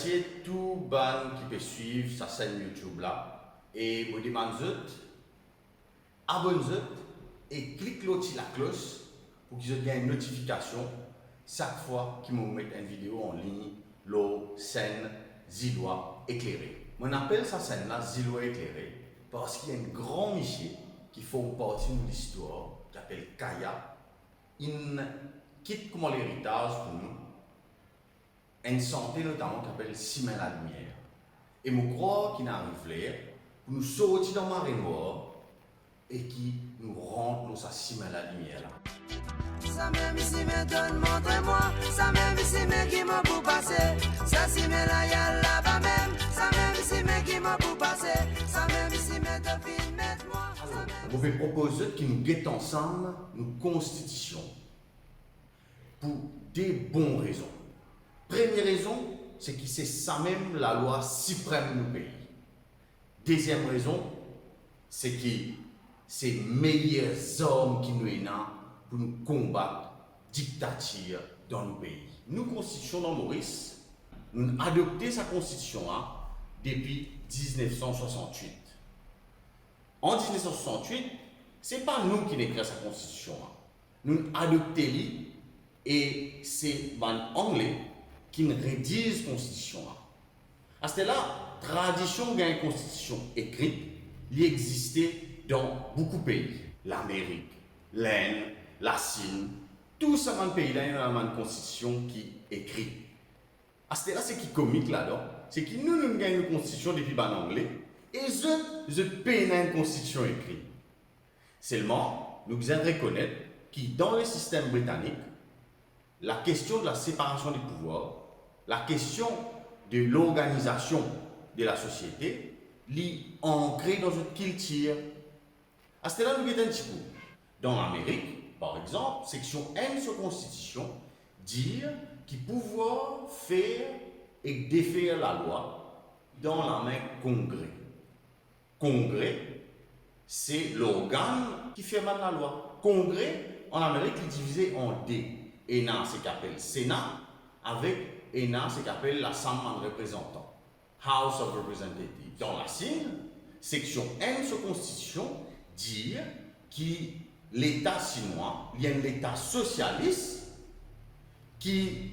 remercier tout ban qui peut suivre sa chaîne YouTube là. Et vous demande abonnez-vous et cliquez sur la cloche pour que vous ayez une notification chaque fois qu'ils me mettent une vidéo en ligne, la scène Zillois éclairé. On appelle sa scène là Zillois éclairé parce qu'il y a un grand monsieur qui fait partie de l'histoire qui s'appelle Kaya. Il quitte comme l'héritage pour nous une santé notamment qui s'appelle Simen la lumière. Et je crois qu'il arrive là pour nous sortir dans la marée noire et qui nous rentre dans sa Simen la lumière là. Ça même si me donne, montre-moi. Ça même si me qui m'a pour passer. Ça si me la y'a là-bas même. Ça même si me qui m'a pour passer. Ça même si me devine, mettre-moi. Je vais proposer que nous guettons ensemble nos constitutions pour des bonnes raisons. Première raison, c'est que c'est ça même la loi suprême du pays. Deuxième raison, c'est que c'est les meilleurs hommes qui nous sont pour nous combattre la dictature dans nos pays. Nous, constitution dans Maurice, nous avons adopté sa constitution depuis 1968. En 1968, ce n'est pas nous qui avons écrit sa constitution. Nous avons adopté et c'est les Anglais qui nous rédigent la constitution. À ce là, la tradition d'une constitution écrite, il existait dans beaucoup de pays. L'Amérique, l'Inde, la Chine, tous ces pays-là, il y a une constitution qui est écrite. À ce là, ce qui est comique là-dedans, c'est que nous avons une constitution depuis l'anglais et je peine une constitution écrite. Seulement, nous devons reconnaître que dans le système britannique, la question de la séparation des pouvoirs, la question de l'organisation de la société, est ancrée dans notre culture. À ce là, nous avons un petit peu. Dans l'Amérique, par exemple, section N de la Constitution dit qu'il pouvoir faire et défaire la loi dans la main Congrès. Congrès, c'est l'organe qui fait mal la loi. Congrès, en Amérique, est divisé en deux. ENA, c'est qu'appelle Sénat, avec ENA, c'est qu'appelle l'Assemblée des représentants, House of Representatives. Dans la Chine, section N de la Constitution dit que l'État chinois, il y a un État socialiste qui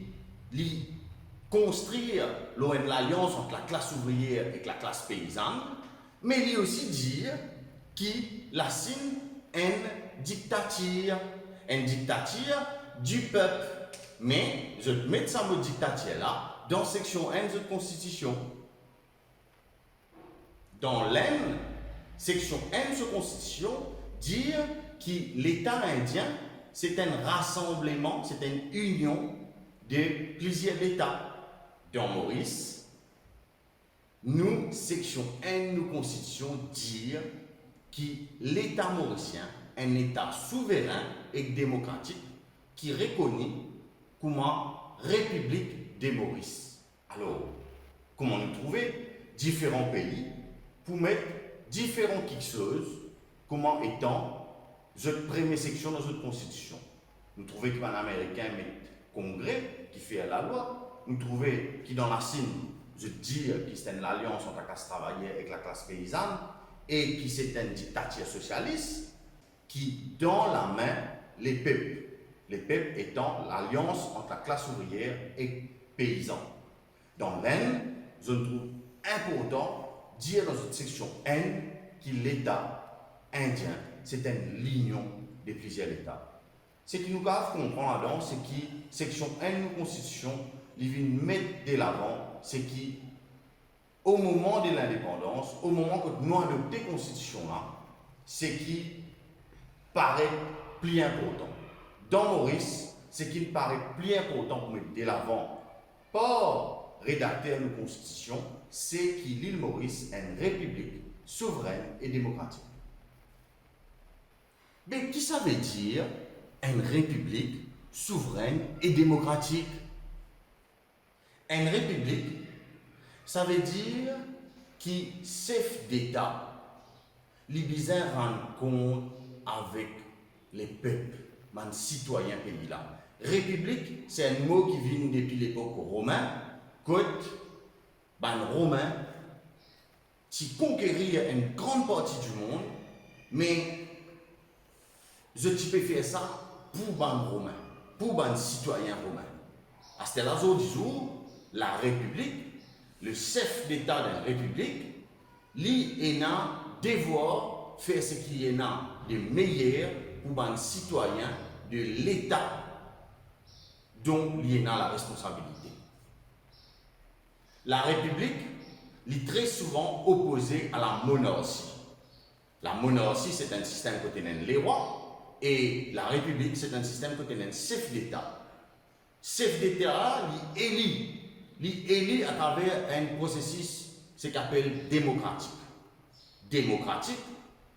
construit l'alliance entre la classe ouvrière et la classe paysanne, mais il aussi dire que la Chine est une dictature du peuple. Mais je vais mettre ça mot dictature là dans section 1 de la Constitution. Dans l'Inde, section 1 de la Constitution dit que l'État indien, c'est un rassemblement, c'est une union de plusieurs États. Dans Maurice, nous, section 1 de la Constitution, dit que l'État mauricien est un État souverain et démocratique qui reconnaît comme République de Maurice. Alors, comment nous trouver différents pays pour mettre différentes quelque chose comment étant cette première section dans notre constitution. Nous trouvons qu'un Américain met Congrès qui fait la loi. Nous trouvons que dans la Chine, je dis que c'est une alliance entre la classe travaillée et la classe paysanne et que c'est une dictature socialiste qui dans la main les peuples. Les peuples étant l'alliance entre la classe ouvrière et paysan. Dans l'Inde, je trouve important de dire dans cette section N que l'État indien, c'est une ligne de plusieurs États. Ce qui nous doit comprendre là-dedans, c'est que section N de la Constitution, il vient mettre de l'avant, c'est qu'au moment de l'indépendance, au moment que nous adoptons la Constitution là, c'est qui paraît plus important. Dans Maurice, ce qui me paraît plus important pour mettre de l'avant par rédacteur de la Constitution, c'est que l'île Maurice est une république souveraine et démocratique. Mais qu'est-ce que ça veut dire une république souveraine et démocratique? Une république, ça veut dire que chef d'État, les besoin rendre compte avec les peuples, les citoyens pays là. République, c'est un mot qui vient depuis l'époque romaine, quand les Romains, qui conquérir une grande partie du monde, mais je peux faire ça pour les Romains, pour les citoyens romains. À ce jour, la République, le chef d'État de la République, lui a devoir faire ce qui est de meilleur pour les citoyens de l'État dont il a la responsabilité. La République est très souvent opposée à la monarchie. La monarchie, c'est un système côté les rois, et la République, c'est un système côté les chef d'État. Chef d'État, il est élu à travers un processus ce qu'on appelle démocratique. Démocratique,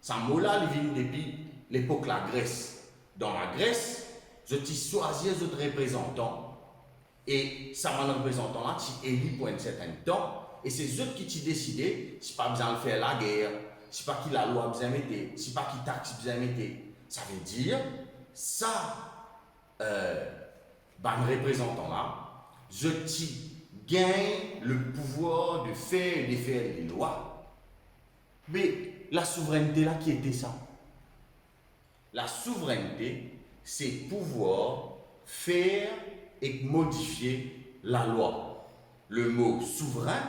ça mot-là, il vient depuis l'époque de la Grèce. Dans la Grèce, je choisis des représentants, et ça m'a représentant là, tu élu pour un certain temps, et c'est eux qui t'ont décidé, si pas besoin de faire la guerre, si pas qui la loi besoin de mettre, si pas qui taxe besoin de mettre. Ça veut dire, ça, représentant là, je gagne le pouvoir de faire et défaire les lois. Mais la souveraineté là, qui était ça? La souveraineté, c'est pouvoir faire et modifier la loi. Le mot souverain,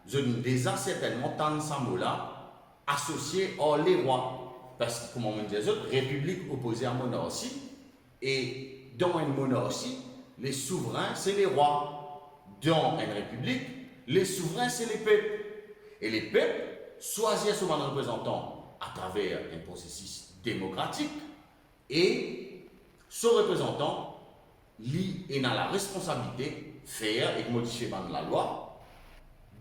je ne déjà certainement tant ce mot-là associé aux les rois. Parce que, comme on dit, république opposée à monarchie, et dans une monarchie, les souverains, c'est les rois. Dans une république, les souverains, c'est les peuples. Et les peuples choisissent souvent un représentant à travers un processus démocratique, et ce représentant, lui, il a la responsabilité de faire et de modifier la loi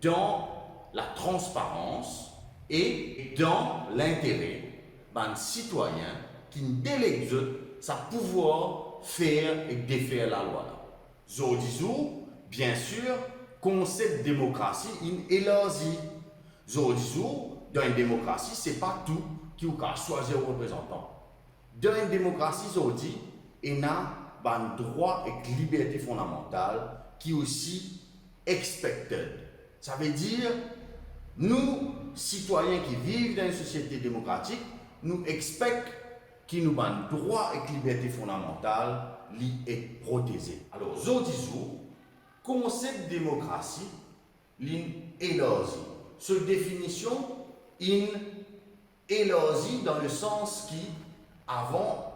dans la transparence et dans l'intérêt des citoyens qui délèguent sa pouvoir faire et défaire la loi. Aujourd'hui, bien sûr, concept de démocratie est élargi. Aujourd'hui, dans une démocratie, ce n'est pas tout qui a choisi un représentant. Dans une démocratie, aujourd'hui, il y a un droit et une liberté fondamentale qui est aussi expected. Ça veut dire, nous, citoyens qui vivent dans une société démocratique, nous expectons que nous avons droit et liberté fondamentale qui est protégée. Alors, aujourd'hui, concept de démocratie est élargi. Cette définition est élargie dans le sens qui, avant,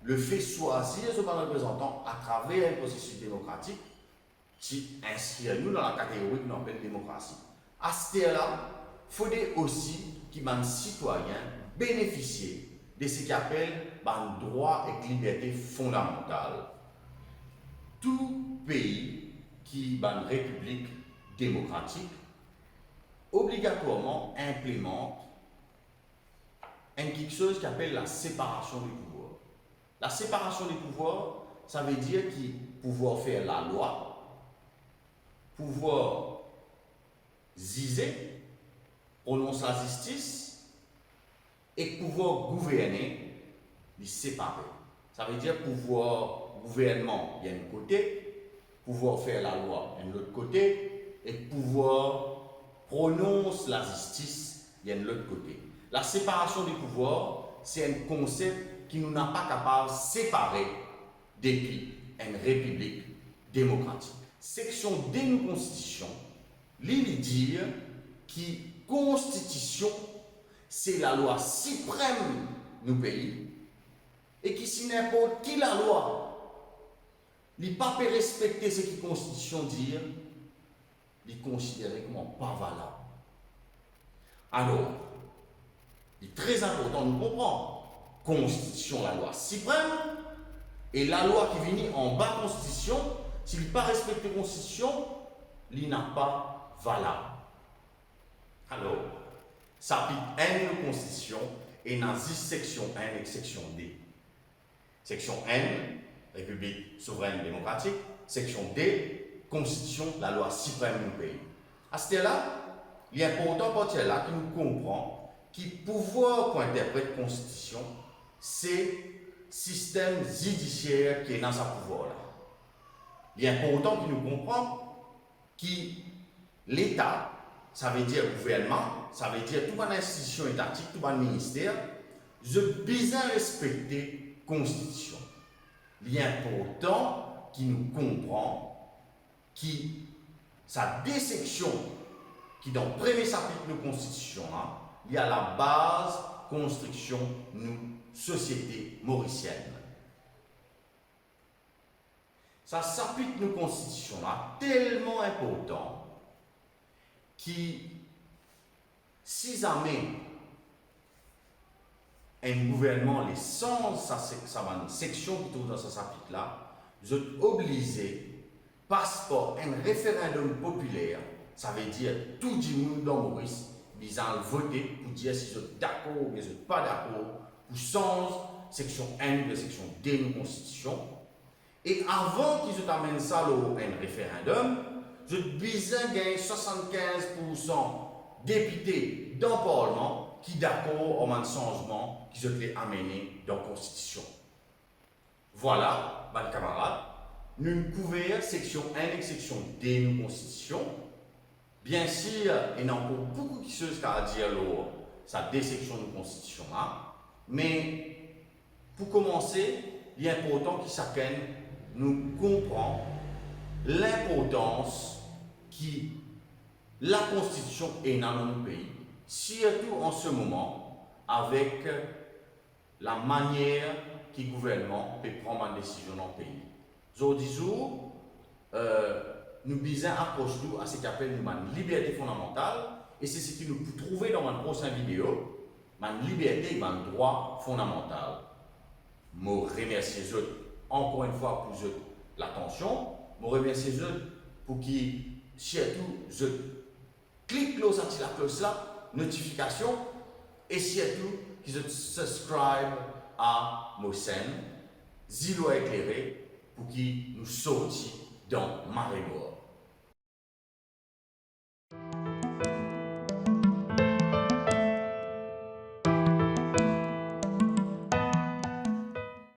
le fait choisir ce représentant à travers un processus démocratique qui inscrit nous dans la catégorie qu'on appelle démocratie. À ce stade-là, il faudrait aussi que les citoyens bénéficient de ce qu'on appelle les droits et libertés fondamentales. Tout pays qui est une république démocratique obligatoirement implémente quelque chose qu'on appelle la séparation des pouvoirs. La séparation des pouvoirs, ça veut dire qu'il pouvoir faire la loi, pouvoir juger, prononcer la justice et pouvoir gouverner, les séparer. Ça veut dire pouvoir gouvernement, il y a un côté, pouvoir faire la loi, il y a l'autre côté, et pouvoir prononcer la justice, il y a l'autre côté. La séparation des pouvoirs, c'est un concept qui nous n'a pas capable de séparer depuis une république démocratique. Section D de la Constitution, l'il dit que Constitution, c'est la loi suprême du pays, et que si n'importe qui la loi, il ne peut pas respecter ce que la Constitution dit, il est considéré comme pas valable. Alors, il est très important de comprendre. Constitution, la loi suprême, et la loi qui vient en bas de la Constitution, s'il n'est pas respecté la Constitution, il n'est pas valable. Alors, chapitre 1 de la Constitution, et dans 10 sections 1 et section D. Section N, République souveraine démocratique. Section D, Constitution, la loi suprême du pays. À ce stade-là, il est important pour là qui nous comprend que le pouvoir qu'on interprète la Constitution, c'est le système judiciaire qui est dans sa pouvoir là. Il est important qu'il nous comprenne que l'État ça veut dire gouvernement, ça veut dire toute institution étatique, tout ministère, je besoin respecter la Constitution. Il est important qui nous comprend, qui sa dissection qui dans le premier chapitre de la Constitution, il y a la base construction de nos sociétés mauriciennes. Ça chapitre de la Constitution tellement important qui, si jamais un gouvernement les sans sa section qui trouve dans ce chapitre-là, vous êtes obligé, passeport, un référendum populaire, ça veut dire tout le monde dans Maurice, ils ont voté pour dire si vous êtes d'accord ou si vous n'êtes pas d'accord, pour changer section 1 de section 2 de la Constitution. Et avant qu'ils amènent ça au un référendum, vous avez besoin de gagner 75% députés dans le Parlement qui sont d'accord au même changement qu'ils ont amené dans la Constitution. Voilà, mes camarades, nous avons couvert section 1 et section 2 de la Constitution. Bien sûr, il y a encore beaucoup de choses à dire sur cette désection de la Constitution. Mais pour commencer, il est important que chacun nous comprenne l'importance que la Constitution est dans notre pays, surtout en ce moment, avec la manière que le gouvernement peut prendre une décision dans le pays. Aujourd'hui, nous devons approcher à ce qu'on appelle une liberté fondamentale, et c'est ce que nous pouvons trouver dans ma prochaine vidéo, une liberté et un droit fondamental. Je remercie encore une fois pour l'attention, je remercie pour qu'ils surtout cliquent sur la cloche là, notification, et surtout qu'ils subscribent à ma chaîne Zilo éclairé pour qu'ils nous sortent dans Marée Noire.